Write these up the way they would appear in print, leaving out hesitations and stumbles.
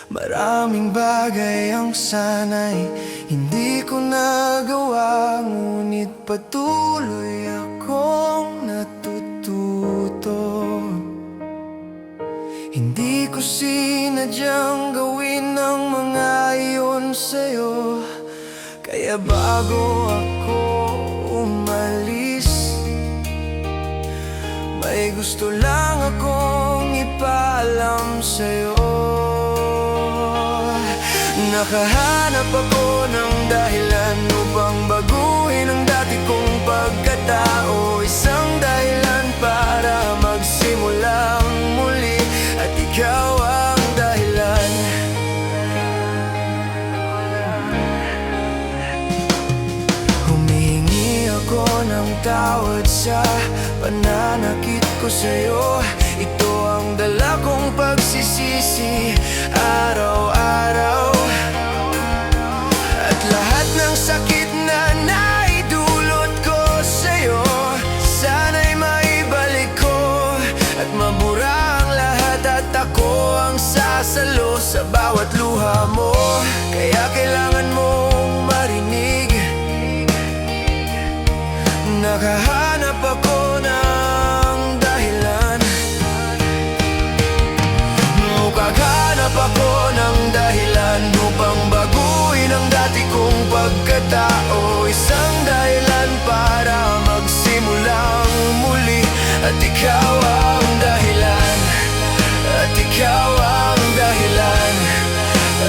Maraming bagay ang sana'y hindi ko nagawa, ngunit patuloy akong natututo. Hindi ko sinadyang gawin ang mga iyon sa'yo, kaya bago ako umalis, may gusto lang akong ipaalam sa'yo. Nakahanap ako ng dahilan upang baguhin ang dati kong pagkatao, isang dahilan para magsimulang muli, at ikaw ang dahilan. Humihingi ako ng tawad sa pananakit ko sa'yo. Ito ang dala kong pagsisisi araw-araw, at lahat ng sakit na naidulot ko sa'yo, sana'y maibalik ko at mabura ang lahat, at ako ang sasalo sa bawat luha mo. Kaya kailangan mong marinig, nakahanap ako ng dahilan. Nakahanap ako ng dahilan upang baguhin ang dati kong pagkatao, isang dahilan para magsimulang muli, at ikaw ang dahilan. At ikaw ang dahilan.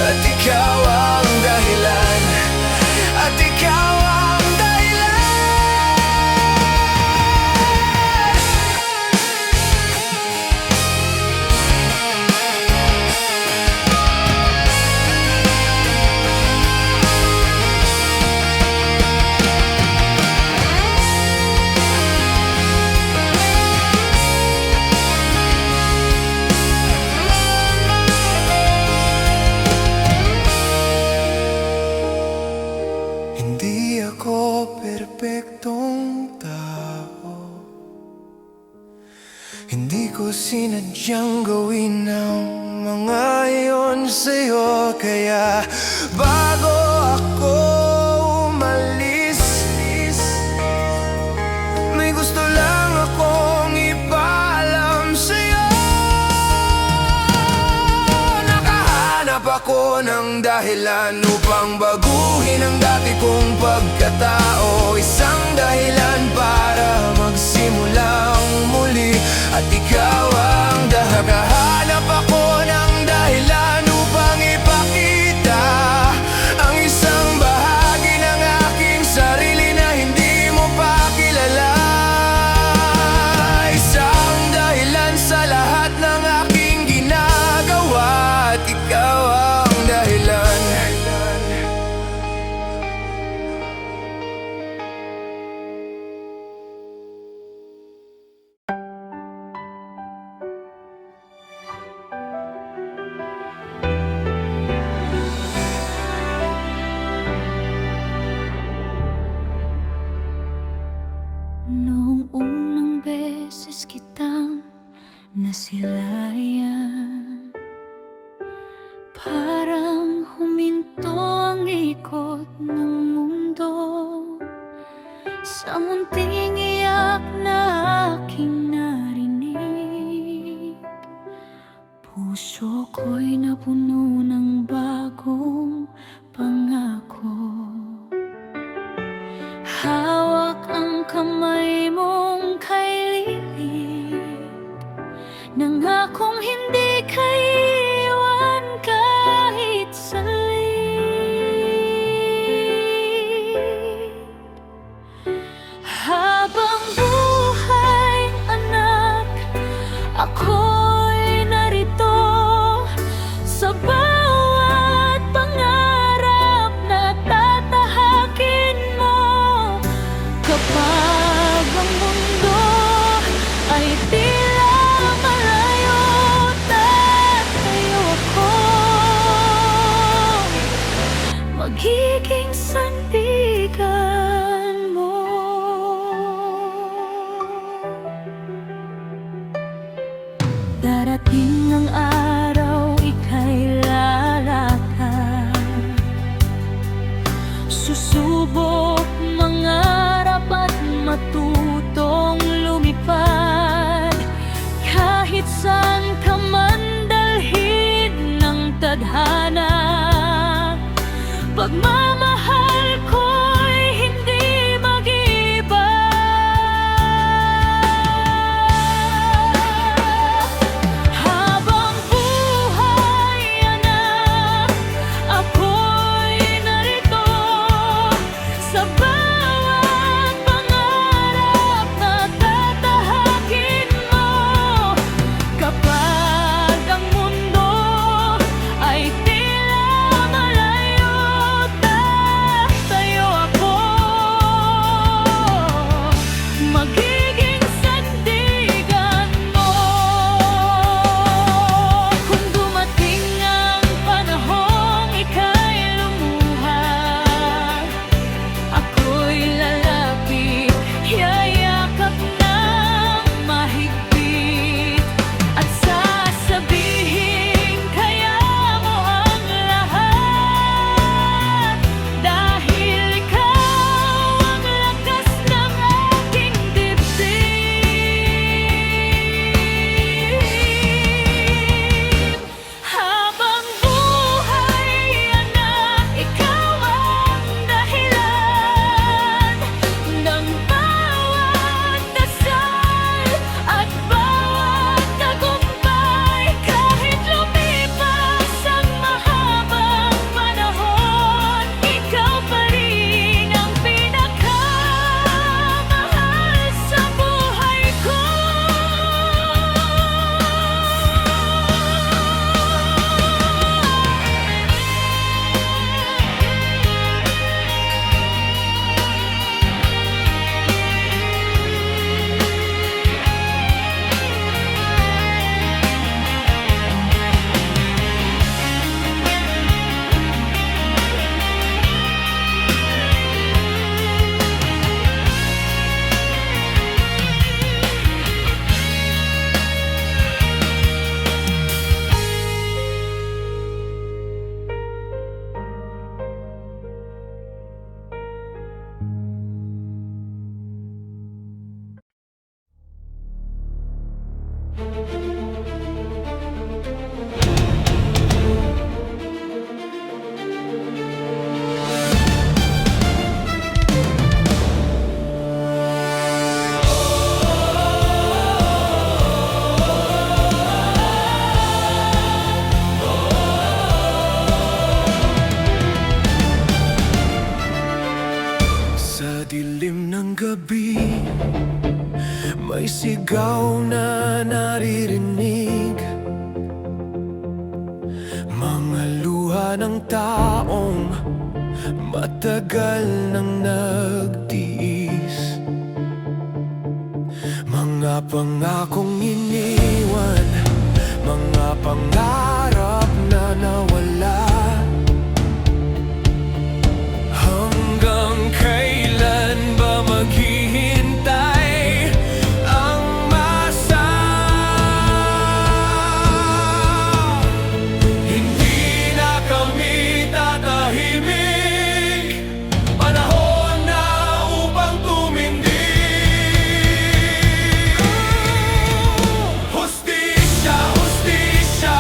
At ikaw ang dahilan. At ikaw ang dahilan. Hindi ako perpektong tao, hindi ko sinadyang gawin ang mga iyon sa'yo, kaya bago ako umalis, may gusto lang akong ipaalam sa'yo. Nakahanap ako ng dahilan upang baguhin ang dati kong pagkatao, isang dahilan para magsimulang muli, at ikaw ang dahilan. Nakahanap ako ng dahilan upang ipakita ang isang bahagi ng aking sarili na hindi mo pa kilala, isang dahilan sa lahat ng aking ginagawa, at ikaw ang dahilan. Noong unang beses kitang nasilayan, parang huminto ang ikot ng mundo. Sa munting iyak na aking narinig, puso ko'y napuno ng bagong pangako. Hawak ang kamay mong kay liit, nangakong hindi ka iiwan kahit saglit. Habang buhay, anak, ako'y narito sa bawat pangarap na tatahakin mo. Kapag ang mundo ay tila malayo, pagmamahal ko'y hindi mag-iba. Habang buhay, anak, ako'y narito sa bawat pangarap na tatahakin mo. Kapag ang mundo ay tila malayo, tatayo ako. Magiging sandigan mo. Kung dumating ang panahong ika'y lumuha, ako'y lalapit, yayakap ng mahigpit, at sasabihin, kaya mo ang lahat, dahil ikaw ang lakas ng aking dibdib. Habang buhay, anak, ikaw ang dahilan ng bawat dasal at bawat tagumpay. Kahit lumipas ang mahabang panahon, ikaw pa rin ang pinakamahal sa buhay ko. Sa dilim ng gabi, may sigaw na naririnig, mga luha ng taong matagal nang nagtiis, mga pangakong iniwan, mga pangarap na nawala. Hanggang kailan ba maghihintay ang masa? Hindi na kami tatahimik, panahon na upang tumindig. Hustisya, hustisya,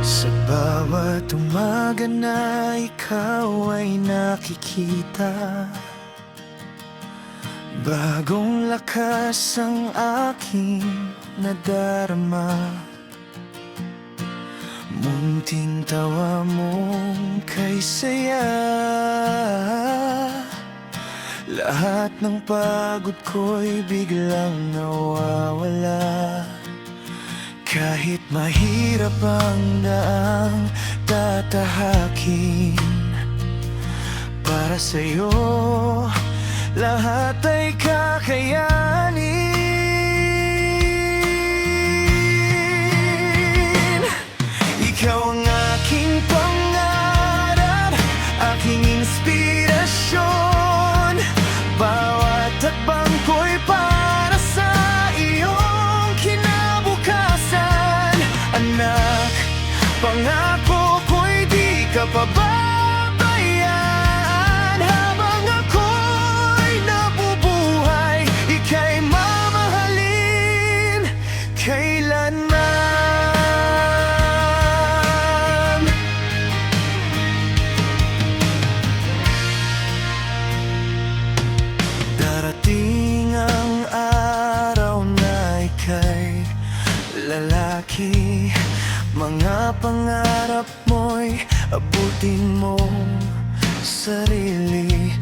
Sa bawat umaga na ikaw ay nakikita, bagong lakas ang aking nadarama. Munting tawa mong kay saya, lahat ng pagod ko'y biglang nawawala. Kahit mahirap ang daang tatahakin, para sa'yo lahat ay kakayanin. Ikaw ang aking pangarap, aking inspirasyon. Bawat takbang ko'y para sa iyong kinabukasan. Anak, pangako ko'y di ka pababayaan. Habang ako'y nabubuhay, ika'y mamahalin kailanman. Darating ang araw na ika'y lalaki, mga pangarap mo'y abutin mong sarili.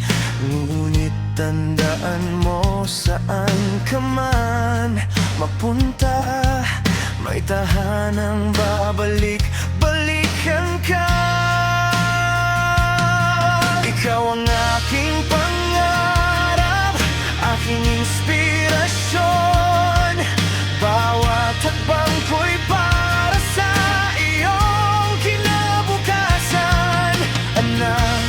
Ngunit tandaan mo, saan ka man mapunta, may tahanang babalik-balikan ka. Ikaw ang aking pangarap, aking inspirasyon. Bawat hakbang ko'y para sa iyong kinabukasan. Anak,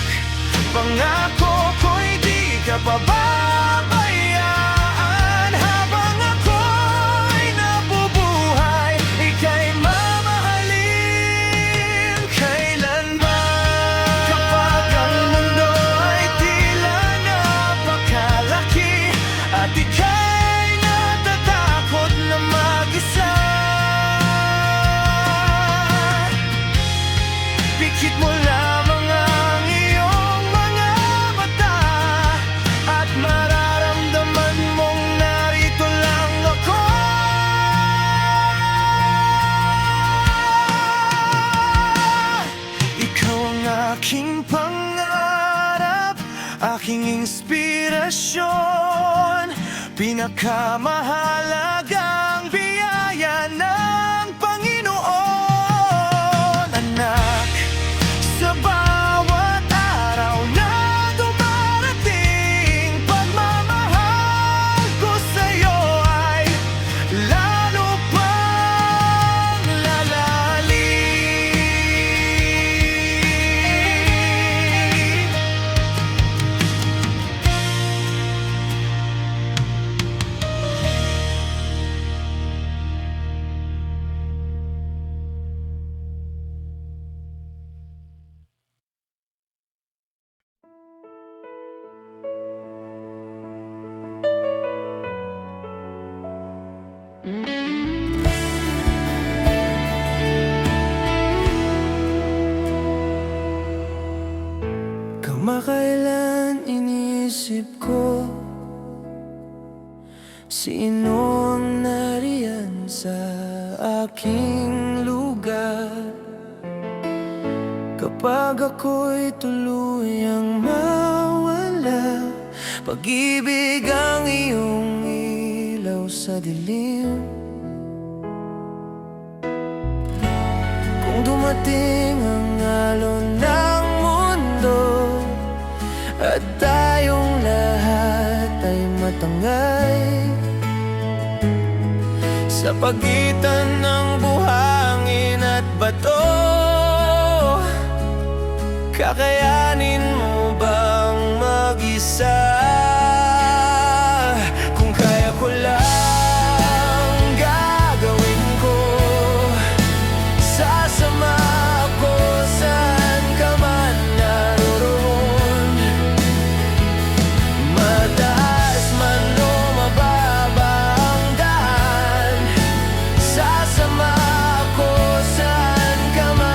pangako ko'y di ka pababayaan. Habang ako'y nabubuhay, ika'y mamahalin kailanman. Kapag ang mundo ay tila napakalaki at ika'y natatakot na mag-isa, pikit mo lamang ang iyong mga mata at mararamdaman mong narito lang ako. Ikaw ang aking pangarap, aking inspirasyon, pinakamahalagang biyaya ng Panginoon. Anak, sa bawat araw na dumarating, pagmamahal ko sa'yo ay lalo pang lalalim. Kamakailan inisip ko, sino ang nariyan sa aking lugar. Kapag ako'y tuluyang mawala, pag-ibig ang iyong ilaw sa dilim. Kung dumating ang alon ng mundo at tayong lahat ay matangay, sa pagitan ng buhangin at bato, kakayanin mo bang mag-isa? Kung kaya ko lang, gagawin ko. Sasama ako saan ka man naroon, mataas man o mababa ang daan. Sasama ako saan ka man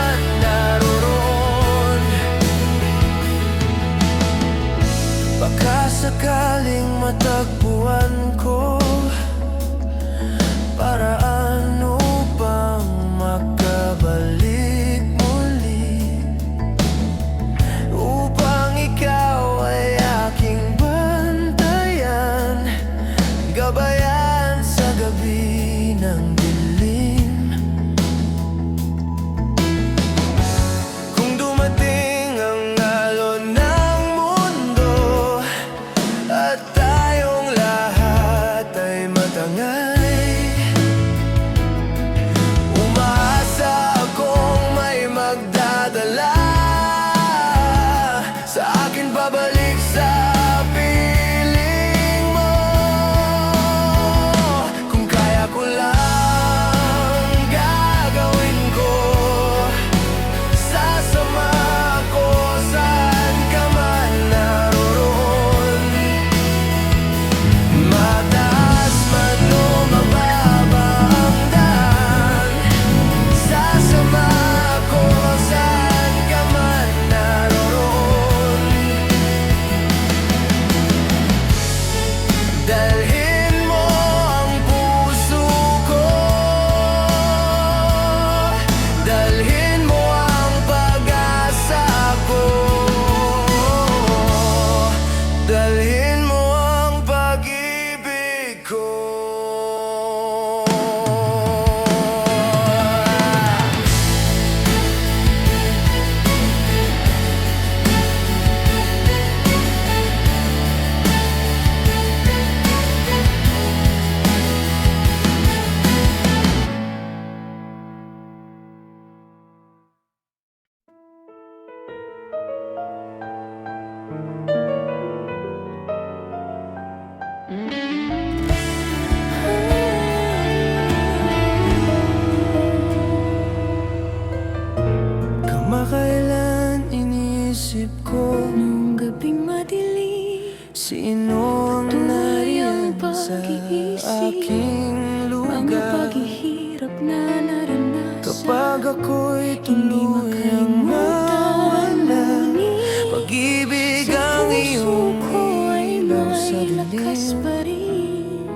Sino ang Tuloy ang nariyan sa pag-iisip, aking mga lugar? paghihirap na naranasan. Kapag ako'y Hindi tuluyang makalimutan mawala, ngunit pag-ibig sa ang puso iyong ko ay ilaw sa may lakas dilim. pa rin.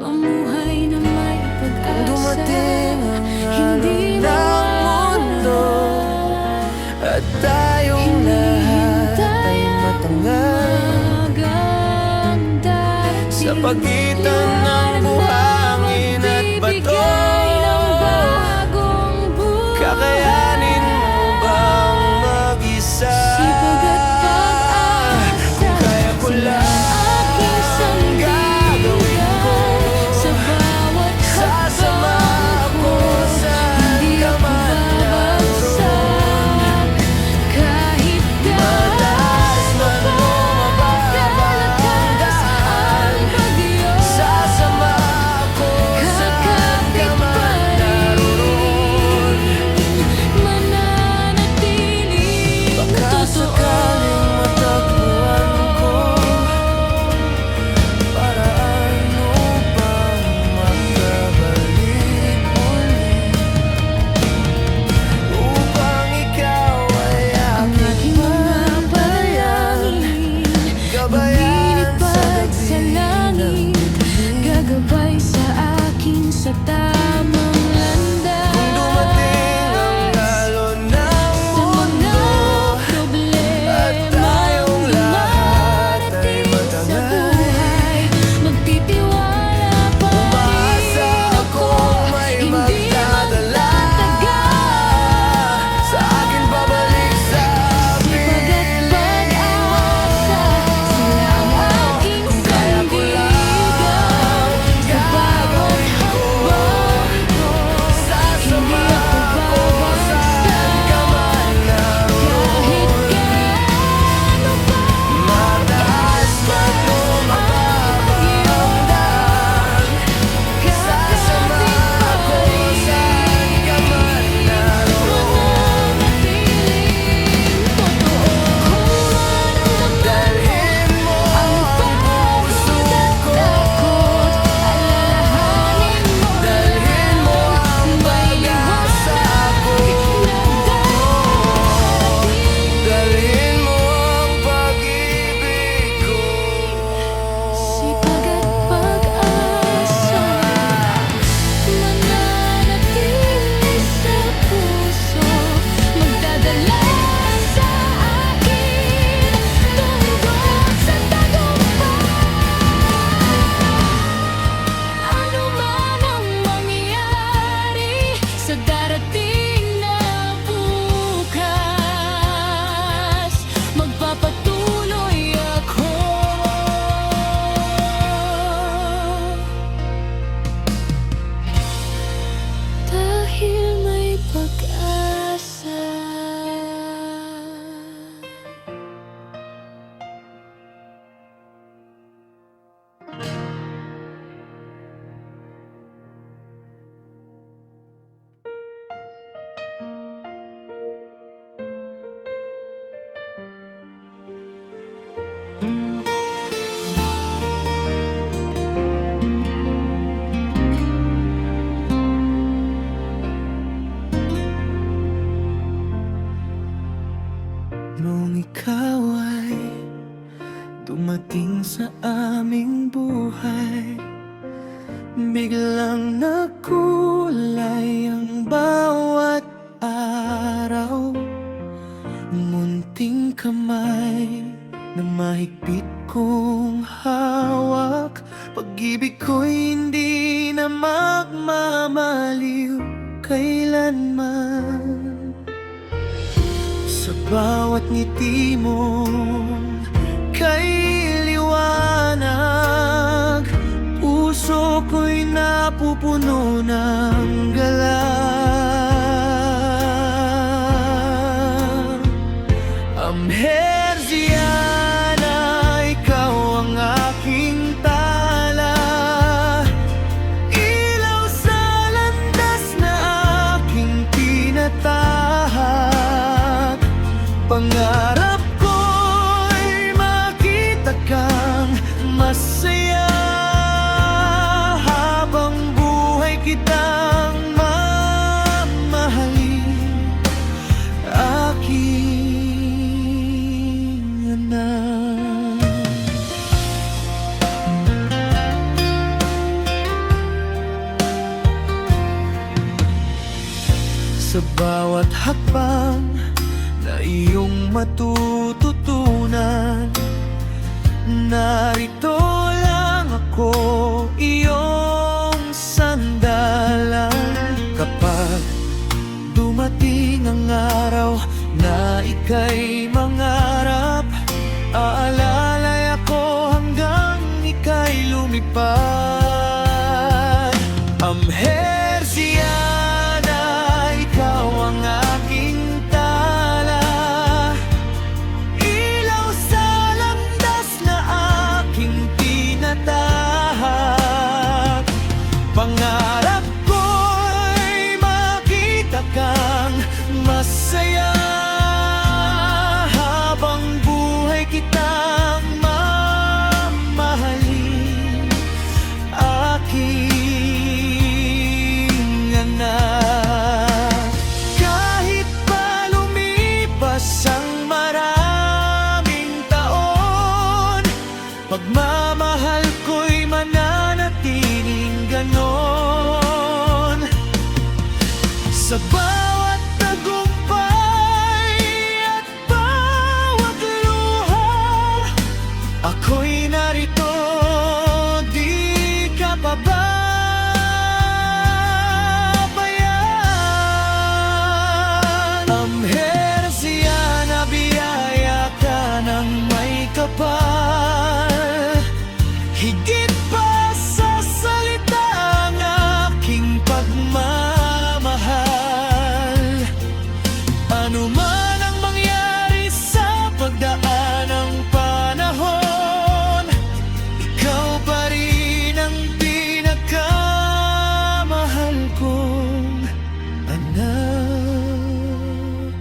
Mamuhay na may pag-asa. Dumating ang Hindi araw ng mundo, at tayong lahat ay matangal sa pagitan ng buhangin at bato. Kakayanin mo bang mag-isa? Sipag at pag-asa, Kung kaya ko lang, gagawin ko. sa bawat Sasama ako sa hindi ako kaman babagsak. Kahit mataas man o mababa ang daan, bagyo, sasama ako sa kakapit pa kaman naroon. mananatiling Baka sakaling matagpuan ko paraan upang makabalik muli, upang ikaw ay aking mabayan, gabayan sa lumilipad sa langit, gagabay sa akin sa tamang landas. Kung dumating ang lalo ng Sa mundo, mga problema at tayong lahat ay dumarating sa matangal, buhay, magtitiwala pa umasa rin ako may hindi magdadala magtatagal. sa akin babalik sa Sipag at pag-asa, sila ang aking Kung kaya ko sandigan. Sa bawat hakbang ko, sasama hindi ako ako saan ka man kahit naroon. gaano pa Mataas man o mababa ang daan, sasama ako saan ka man naroon. Dalhin mo ang puso ko, dalhin mo ang pag-asa ko, dalhin mo ang pag-ibig ko. Sipag at pag-asa, mananatili sa puso, magdadala sa akin tungo sa tagumpay. Ano man ang mangyari sa darating na bukas, magpapatuloy ako. Dahil may pag-asa. Nung ikaw ay dumating sa aming buhay, biglang nakulay ang bawat araw. Munting kamay na mahigpit kong hawak, pag-ibig ko'y hindi na magmamaliw kailanman. Sa bawat ngiti mo kay liwanag, puso ko'y napupuno ng galak. Amherziana, ikaw ang aking tala, ilaw sa landas na aking tinatahak. Pangarap ko'y makita ka bawat hakbang na iyong matututunan. Narito lang ako, iyong sandalan. Kapag dumating ang araw na ika'y mangarap, aalalay ako hanggang ika'y lumipad. Amhersiana, ikaw ang aking tala, ilaw sa landas na aking tinatahak. Pangarap ko'y makita kang masaya, habang buhay kitang mamahalin, aking anak. Kahit pa lumipas ang maraming taon, pagmamahal ko'y mananatiling ganon. Sa bawat tagumpay at bawat luha, ako'y narito, di ka pababayaan. Amhersiana, biyaya ka ng may kapal, higit pa sa salita ang aking pagmamahal. Ano man ang mangyari sa pagdaan ng panahon, ikaw pa rin ang pinakamahal kong anak,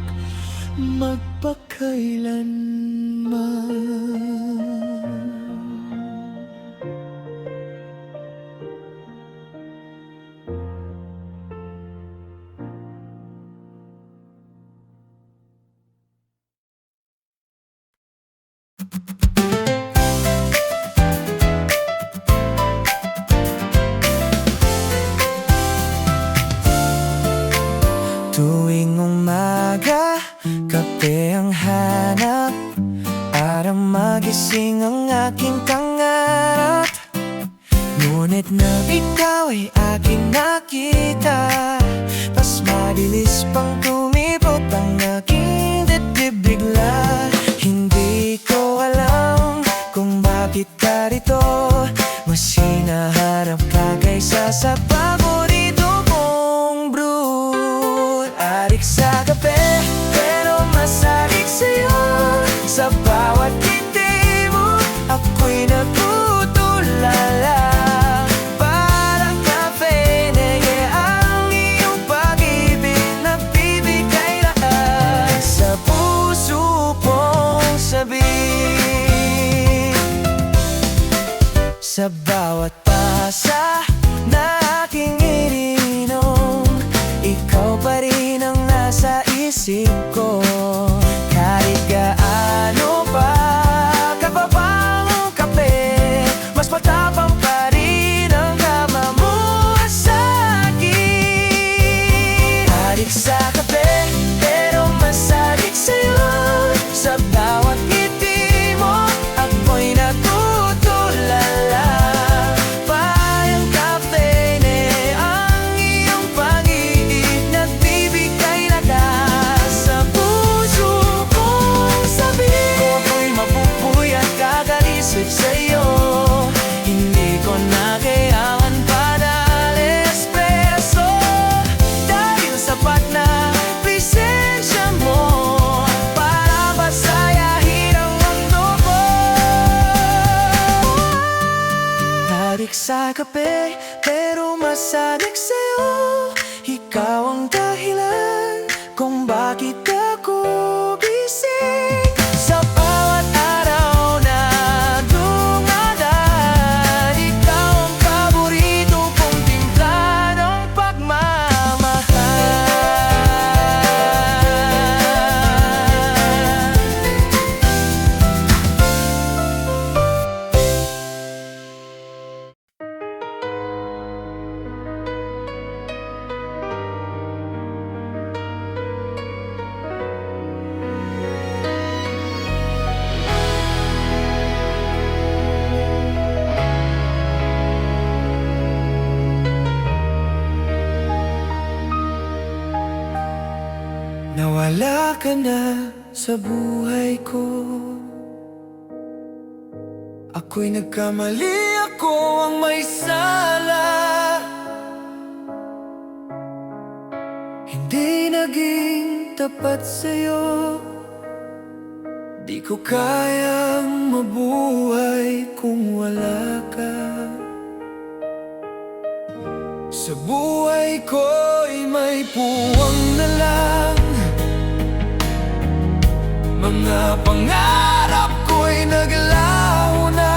magpakailanman. Tuwing umaga, kape ang hanap para magising ang aking pangarap. Ngunit nang ikaw ay aking nakita, mas mabilis pang tumibot ang aking dibdib bigla. Hindi ko alam kung bakit ka rito, mas hinaharap ka kaysa sa paborito kong brew. Adik sa kape, pero masadik sa'yo. Sa bawat ngiti mo, ako'y natutulala. Parang kafene, ang iyong pag-ibig nagbibigay lahat sa puso kong sabik. Sa bawat tasa na aking iniinom, ikaw pa rin ang nasa isip ko. Kahit gaano pa kapapang ang kape, mas matapang pa rin ang kama mo sa akin. Adik sa kape, pero masadik sa'yo. Sa bawat ngiti mo, ako'y natutulala. Parang kafene, ang iyong pag-ibig nagbibigay lakas sa puso kong sabik. Kung ako'y mapupuy at kagalisip sa'yo, hindi ko na kailangan pa ng espresso, dahil sapat na presensya mo para masayahin ang mundo ko. Adik sa kape, pero masadik sa'yo. Ikaw ang dahilan kung bakit ako gising. Sa bawat araw na dumadaan, ikaw ang paborito kong timpla ng pagmamahal. Nawala ka na sa buhay ko. Ako'y nagkamali, ako ang may sala. Hindi naging tapat sa'yo. Di ko kayang mabuhay kung wala ka. Sa buhay ko'y may puwang na lang. Mga pangarap ko'y naglaho na.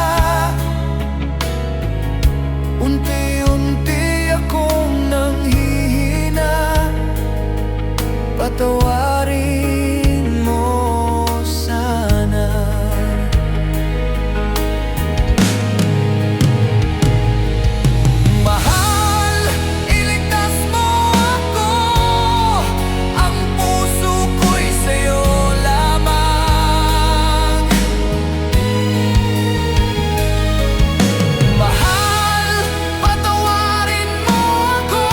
Unti-unti akong nanghihina. Patawarin mo sana. Mahal, iligtas mo ako. Ang puso ko'y sa'yo lamang. Mahal, patawarin mo ako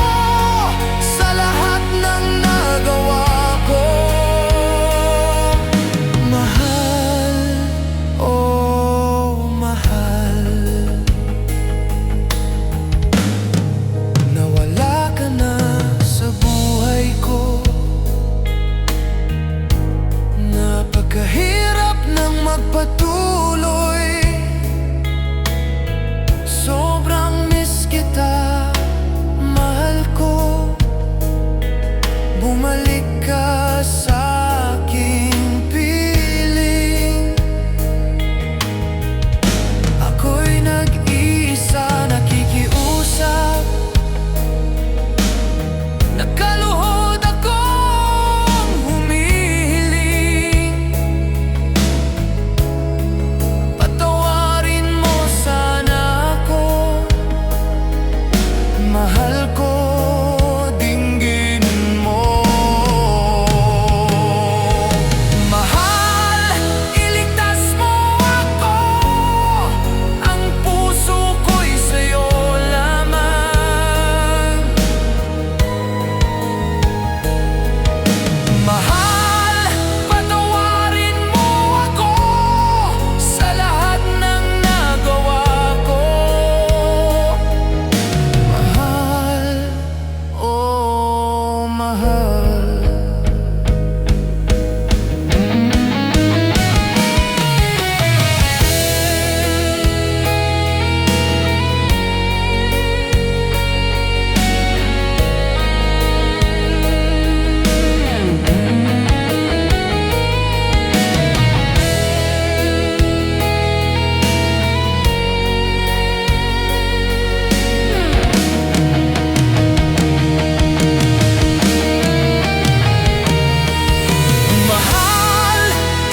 sa lahat ng nagawa ko. Mahal, oh mahal, nawala ka na sa buhay ko. Napakahirap ng magpatuloy. Sobrang miss kita, mahal ko. Bumalik ka sa aking piling. Ako'y nag-iisa, nakikiusap. Nakaluhod akong humihiling. Patawarin mo sana ako. Mahal ko, dinggin mo. Mahal, iligtas mo ako. Ang puso ko'y sa'yo lamang. Mahal, patawarin mo ako sa lahat ng nagawa ko. Mahal, oh mahal. Mahal,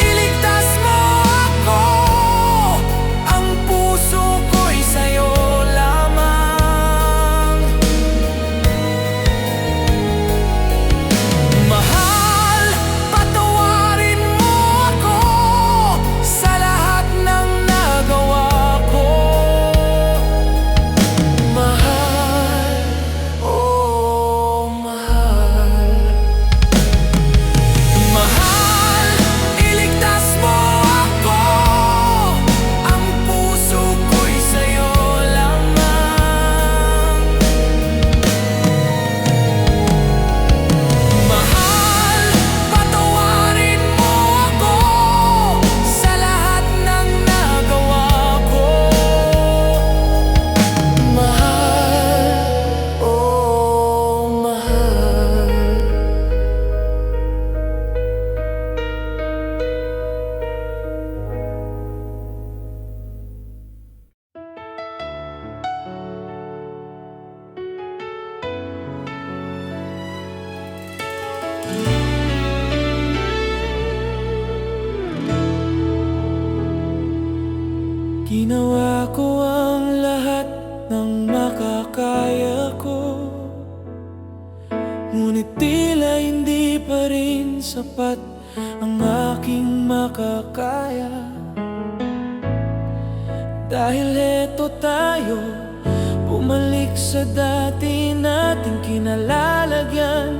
iligtas mo ako. Ang puso ko'y sa'yo lamang. Mahal, patawarin mo ako sa lahat ng nagawa ko. Mahal, oh mahal. Mahal, iligtas mo ako. Ang puso ko'y sa'yo lamang. Mahal, patawarin mo ako sa lahat ng nagawa ko. Mahal, oh mahal. Ginawa ko ang lahat ng makakaya ko. Ngunit tila hindi pa rin sapat ang aking makakaya. Dahil eto tayo, bumalik sa dati nating kinalalagyan.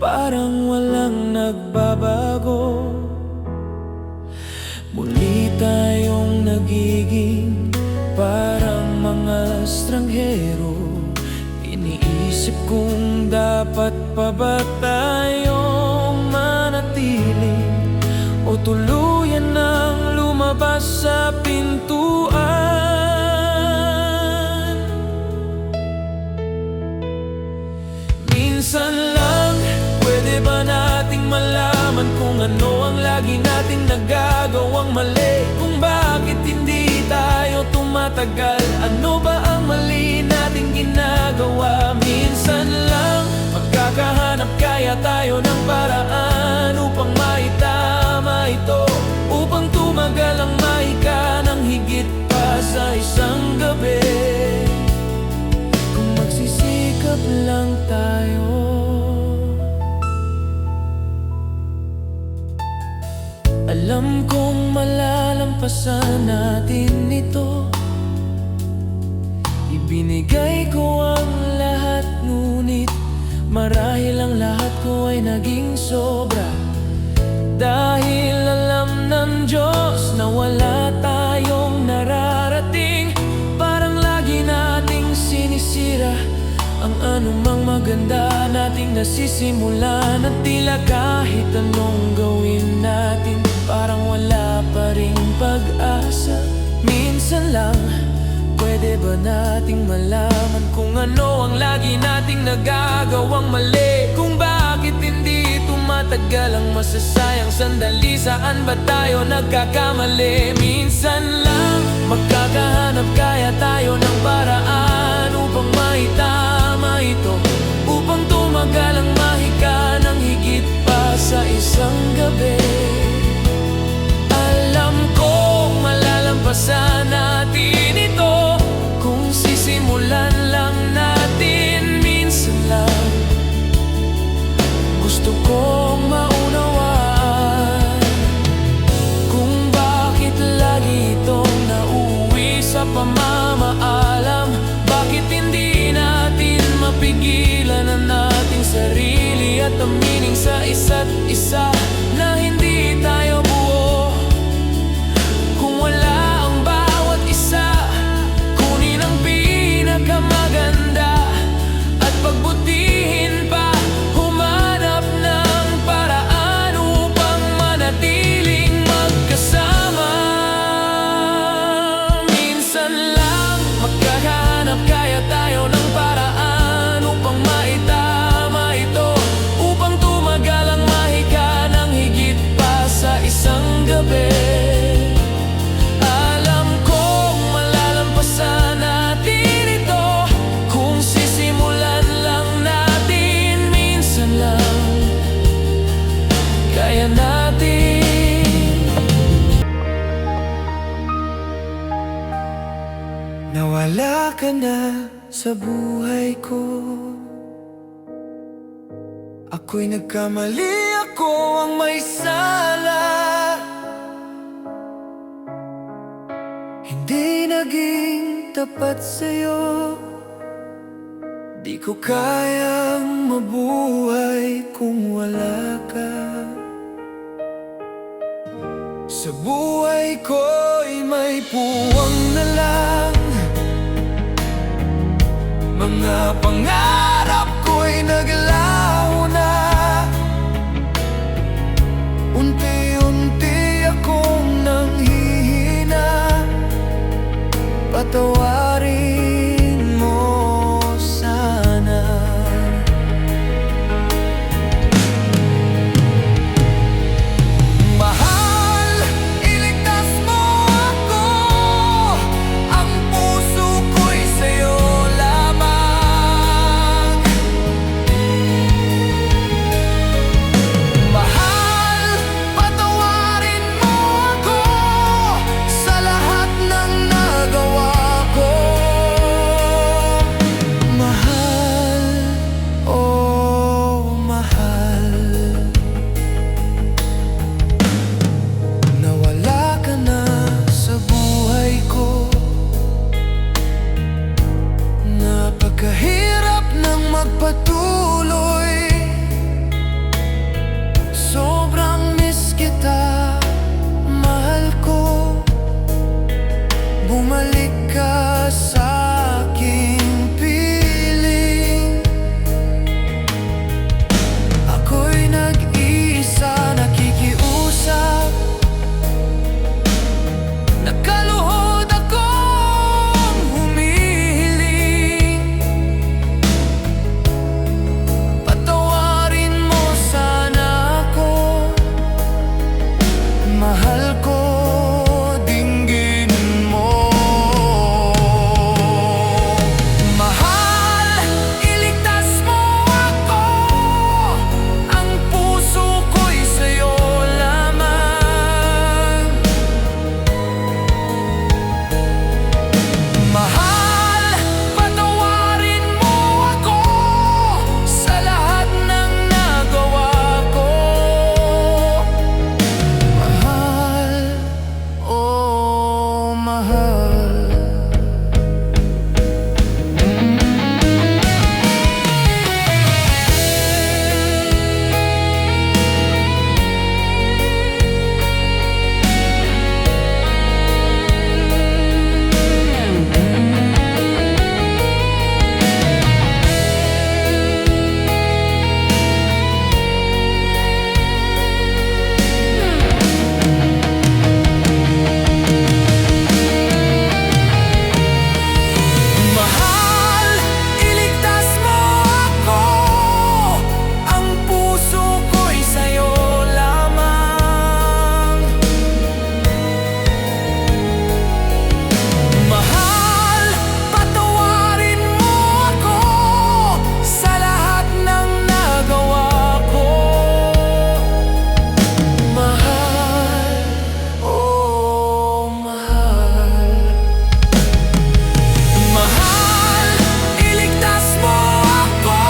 parang walang nagbabago. Muli tayong nagiging parang mga estranghero. Iniisip kung dapat pa ba tayong manatili o tuluyan nang lumabas sa pintuan. Minsan lang, pwede ba nating malaman kung ano ang lagi nating nagagawang mali? Kung bakit hindi tayo tumatagal? Ano ba ang mali nating ginagawa? Minsan lang, magkakahanap kaya tayo ng paraan upang maitama ito, upang tumagal ang mahika ng higit pa sa isang gabi. Kung magsisikap lang tayo, alam kong malalampasan natin ito. Ibinigay ko ang lahat, ngunit marahil ang lahat ko ay naging sobra. Dahil alam ng Diyos na wala tayong nararating, parang lagi nating sinisira ang anumang maganda nating nasisimulan. At tila kahit anong gawin natin, parang wala pa ring pag-asa. Minsan lang, pwede ba nating malaman kung ano ang lagi nating nagagawang mali? Kung bakit hindi tumatagal ang masasayang sandali? Saan ba tayo nagkakamali? Minsan lang, magkakahanap kaya tayo ng paraan upang maitama ito, upang tumagal ang mahika ng higit pa sa isang gabi. Alam kong malalampasan natin ito kung sisimulan lang natin. Minsan lang, gusto kong maunawaan kung bakit lagi itong nauwi sa pamamaalam. Bakit hindi natin mapigilan ang ating sarili at aminin sa isa't isa na hindi tayo buo kung wala ang bawat isa? Kunin ang pinakamaganda at pagbutihin pa, humanap ng paraan upang manatiling magkasama. Minsan lang, magkakahanap kaya tayo ng paraan upang maitama ito, upang tumagal ang mahika ng higit pa sa isang gabi. Alam kong malalampasan natin ito kung sisimulan lang natin. Minsan lang, kaya natin. Nawala ka na sa buhay ko, ako'y nagkamali, ako ang may sala. Hindi naging tapat sa'yo, di ko kayang mabuhay kung wala ka. Sa buhay ko'y may puwang na lang, mga pangarap ko'y naglaho na. Unti-unti akong nanghihina, patawarin mo sana. Mahal, iligtas mo ako, ang puso ko'y sa'yo lamang. Mahal, patawarin mo ako sa lahat ng nagawa ko. ka sa aking piling. Ako'y nag-iisa, nakikiusap, nakaluhod akong humihiling. Patawarin mo sana ako, mahal ko, dinggin mo. Mahal, iligtas mo ako, ang puso ko'y sa'yo lamang. Mahal, patawarin mo ako sa lahat ng nagawa ko. Mahal, oh mahal. Mahal, iligtas mo ako, ang puso ko'y sa'yo lamang. Mahal, patawarin mo ako sa lahat ng nagawa ko. Mahal, oh mahal. Mahal, iligtas mo ako,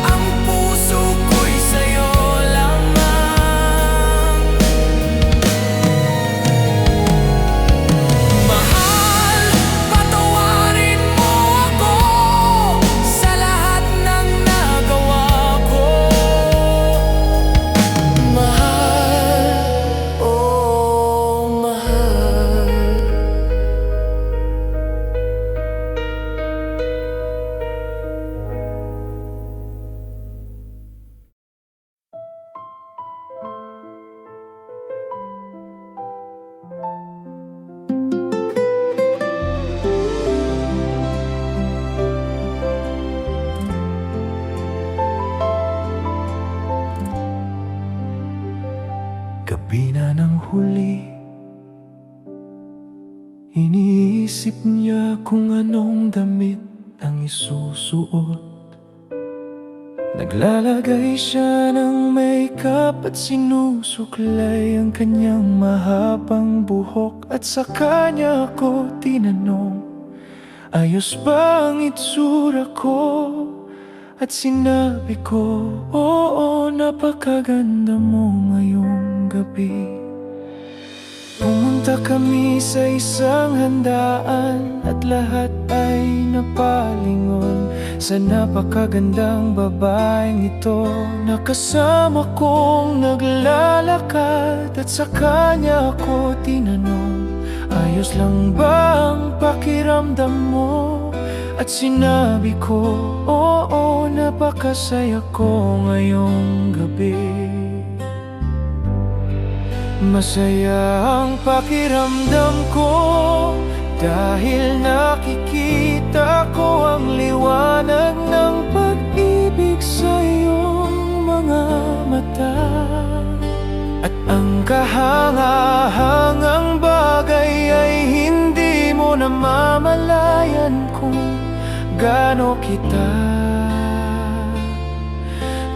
ang puso ko'y sa'yo lamang. Mahal, patawarin mo ako sa lahat ng nagawa ko. Mahal, oh mahal. Gabi na ng huli, iniisip niya kung anong damit ang isusuot. Naglalagay siya ng makeup at sinusuklay ang kanyang mahabang buhok. At sa kanya ako tinanong, ayos ba ang itsura ko? At sinabi ko, oo, napakaganda mo ngayong gabi. Pumunta kami sa isang handaan at lahat ay napalingon sa napakagandang babaeng ito. Nakasama kong naglalakad at sa kanya ako tinanong, ayos lang ba ang pakiramdam mo? At sinabi ko, oo, napakasaya ko ngayong gabi. Masaya ang pakiramdam ko dahil nakikita ko ang liwanag ng pag-ibig sa iyong mga mata. At ang kahangahangang bagay ay hindi mo namamalayan kung gaano kita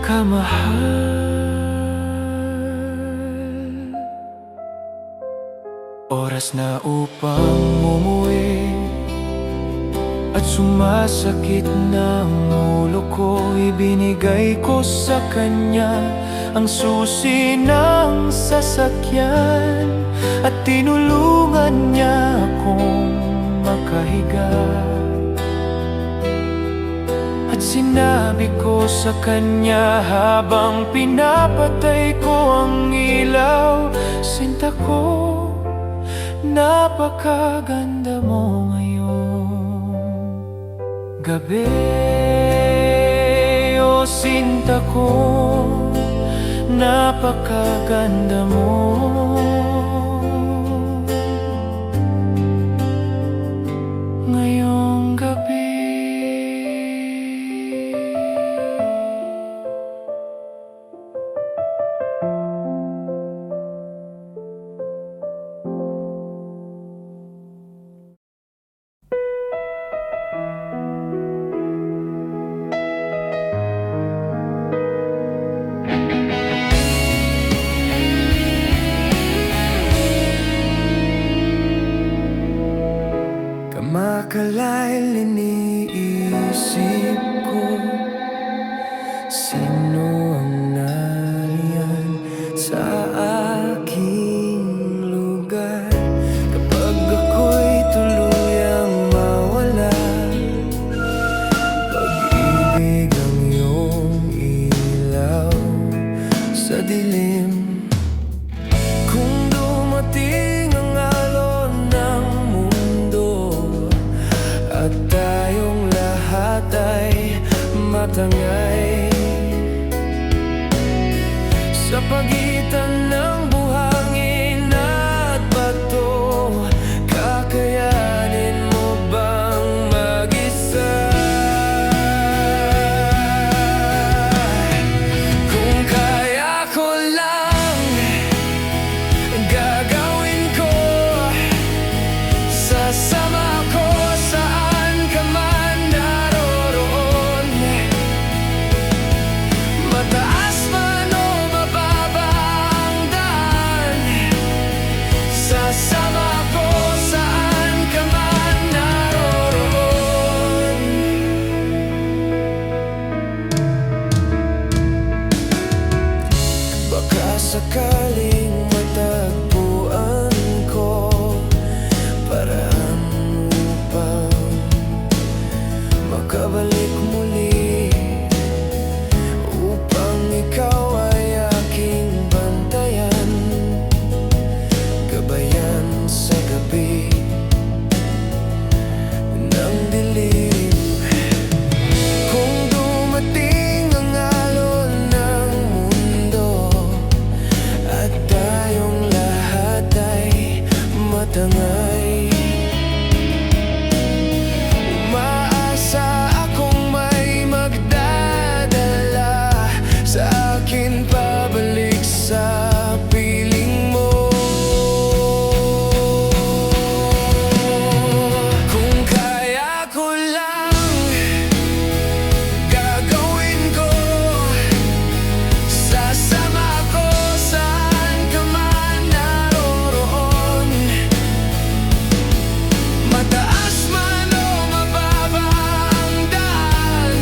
kamahal. Oras na upang umuwi at sumasakit na ang ulo ko. Ibinigay ko sa kanya ang susi ng sasakyan at tinulungan niya akong makahiga. At sinabi ko sa kanya habang pinapatay ko ang ilaw, sinta ko, napakaganda mo ngayong gabi. O sinta ko, napakaganda mo ngayong gabi. Kamakalayl iniisip ko, sino ang nariyan sa aking lugar kapag ako'y tuluyang mawala. Pag-ibig ang iyong ilaw sa dilim. Kung dumating ang alon ng mundo at tayong lahat ay matangay sa pagitan ng buhangin at bato, kakayanin mo bang mag-isa? Kung kaya ko lang, gagawin ko. Sasama ko saan ka man naroroon, mataas man o mababa ang daan. Sasama ko saan ka man naroroon. Baka sakaling matagpuan ko paraan upang makabalik muli, upang ikaw ay aking bantayan, gabayan sa gabi ng dilim. Kung dumating ang alon ng mundo at tayong lahat ay matangay, umaasa akong may magdadala sa akin pabalik sa piling mo. Kung kaya ko lang, gagawin ko. Sasama ko saan ka man naroroon, mataas man o mababa ang daan.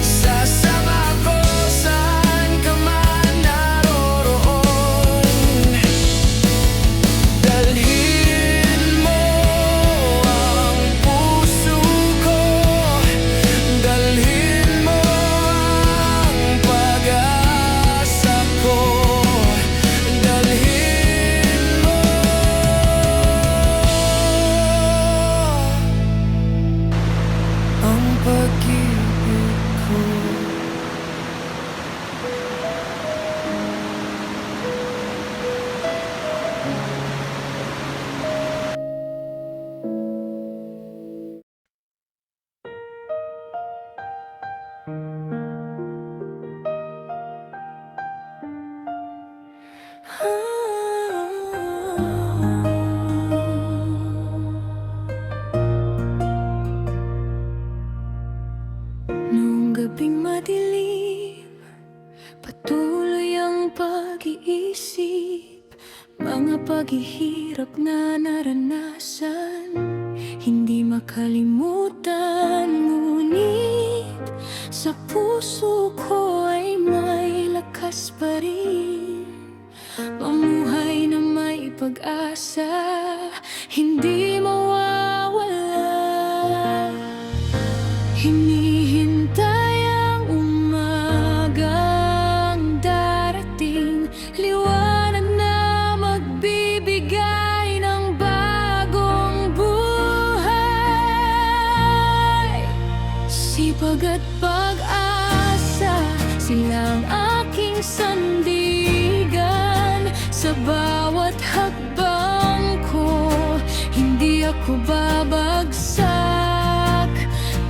Sasama ko saan ka man naroroon. Dalhin mo ang puso ko, dalhin mo ang pag-asa ko, dalhin mo ang pag-ibig ko. Noong gabing madilim, patuloy ang pag-iisip, mga paghihirap na naranasan, hindi makalimutan. Ngunit sa puso ko ay may lakas pa rin, mamuhay na may pag-asa, hindi mawawala. Hinihintay ang umagang darating, liwanag na magbibigay ng Sipag at pag-asa, sila ang aking sandigan. Sa bawat hakbang ko, hindi ako babagsak.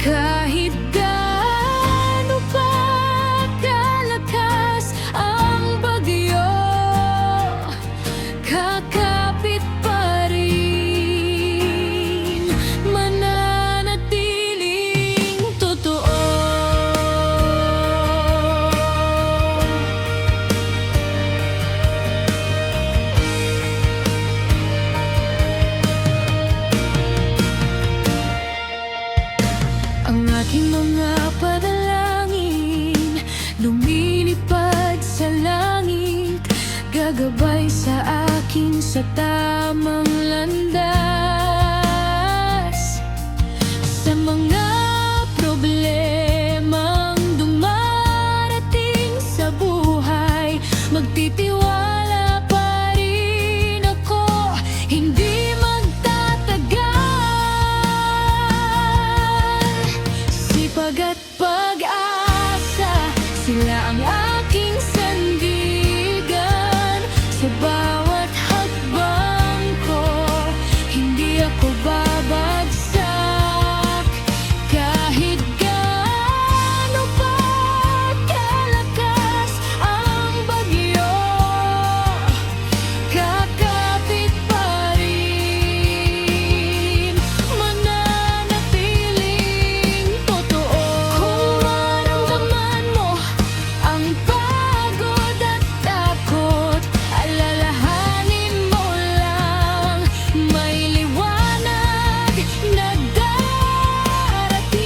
Kahit gaano pa kalakas ang bagyo, kakapit pa rin, mananatiling totoo. Ang aking mga panalangin lumilipad sa langit, gagabay sa akin sa tamang landas. Sa mga problemang dumarating sa buhay, magtitiwala pa rin ako, hindi magtatagal. Sipag at pag-asa, sila ang aking sandigan. Sa bawat hakbang ko, hindi ako babagsak. Kahit gaano pa kalakas ang bagyo, kakapit pa rin, mananatiling totoo. Kung maramdaman mo ang pagod at takot, alalahanin mo lang, may liwanag na darating.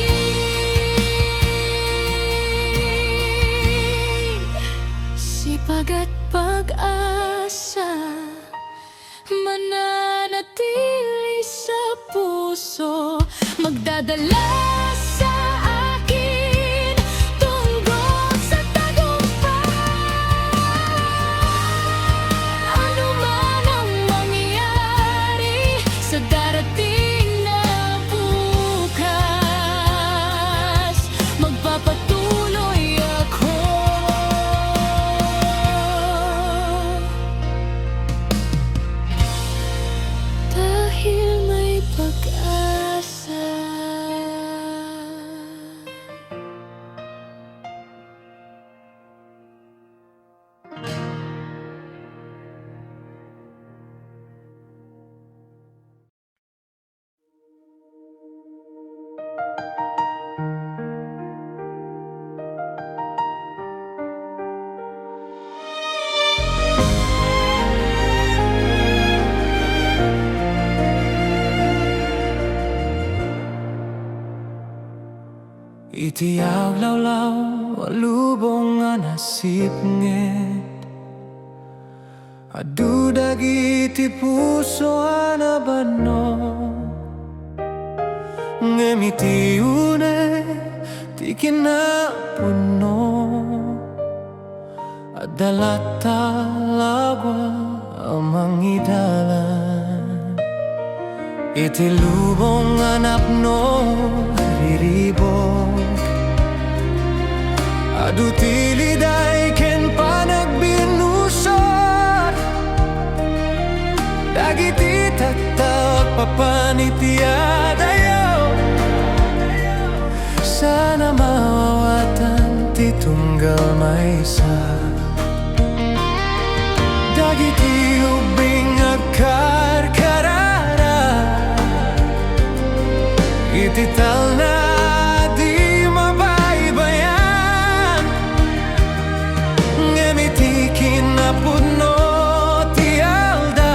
Sipag at pag-asa, mananatili sa puso, magdadala sa akin tungo sa tagumpay. Ano man ang mangyari sa darating na bukas, magpapatuloy ako. Dahil may pag-asa. Itiyaw lawlaw, walubong nga nasipnget. Adudag iti puso anabano, ngemiti une ti kinapuno. Adalata lagwa amang idalan, iti lubong anapno riribok. Adu tiliday ken panagbinusot, dagiti tatak papanitiadayo. Sana mawawatan ti tunggal maysa, dagiti ubing agkarkarara, iti tal na di mabaybayan, ngemiti kinapudno ti alda.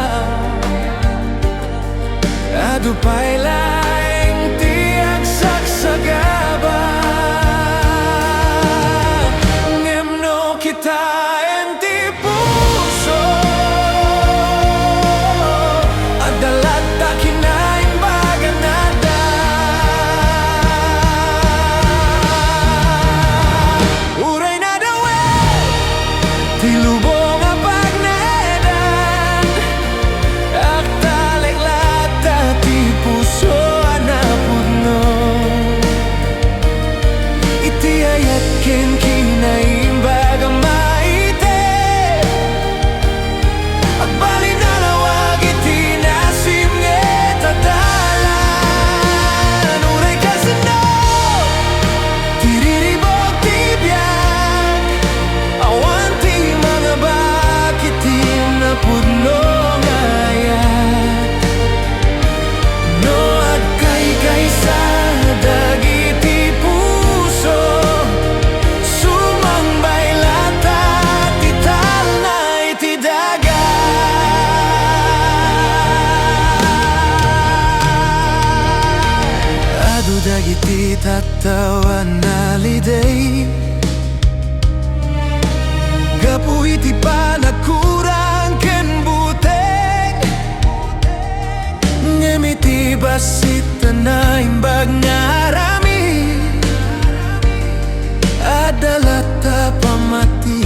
Adu pailaeng ti agsagsagaba, ngemno kita en ti puso. iti tattawa naliday gapu iti panakurang ken buteng ngemiti basit na imbag ngarami adalah pamati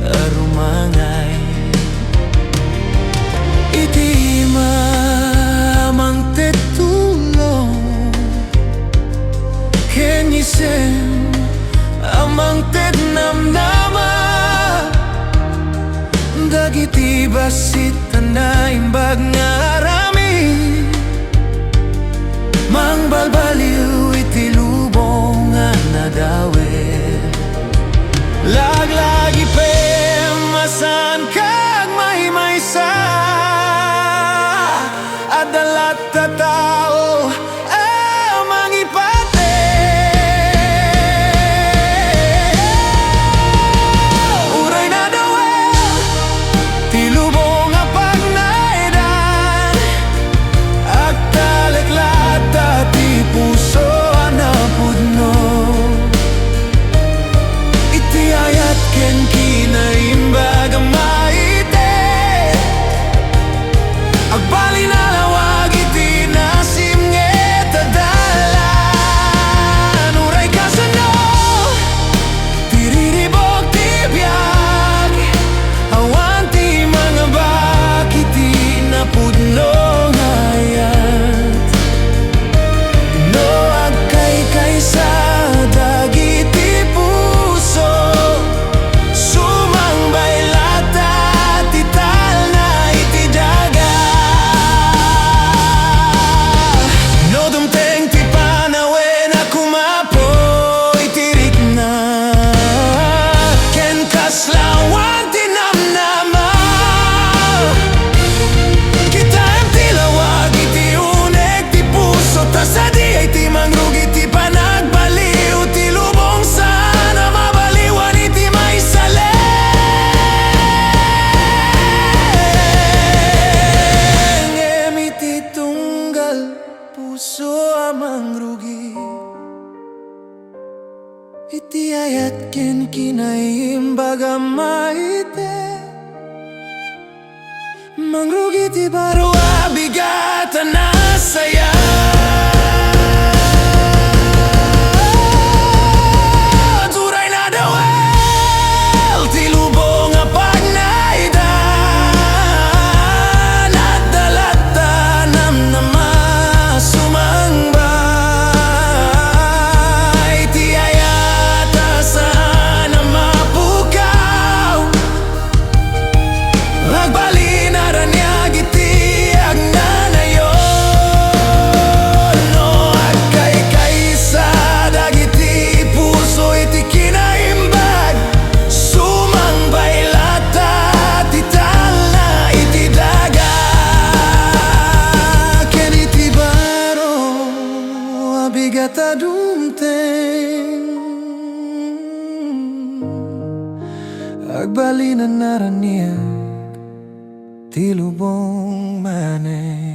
arumangay iti mamang tetulong kenyisen amang tet namnama dagiti basit na imbag ngarami mang balbaliw iti lubong nga nadawit laglagi masan kag maysa adalat tao amang ipate uray na dawel ti lubong nga pagnaidan agtaleklata ti puso na pudno iti ayat ken kinaimbag ang maite agbali na lawag iti nasim ngeta dalan uray kasano tiriribog ti biag awan ti mga bakiti napudno ngayat no agkay sa dagiti puso sumang baylata ti tal na iti daga no dumteng ti panawen a kumapoy tirik na ken kaslawan ti namnama kita ti lawag iti unek ti puso ta sa di ay ti mangrugi ti panagbaliw ti lubong sana mabaliwan iti maisaleng emiti tunggal puso amang rugi iti ayat ken kinaimbag ang maite mangrugi ti baro abigatan na saya turay na dawel ti lubong nga pagnaidan at dalata namnama sumangbay ti ayata sana mapukaw agbali na ranyag iti agnanayon no agkay sa dagiti puso iti kinaimbag sumang baylata ti tal na iti daga ken iti baro abigat a dumteng agbali na naraniag ti lubong maneng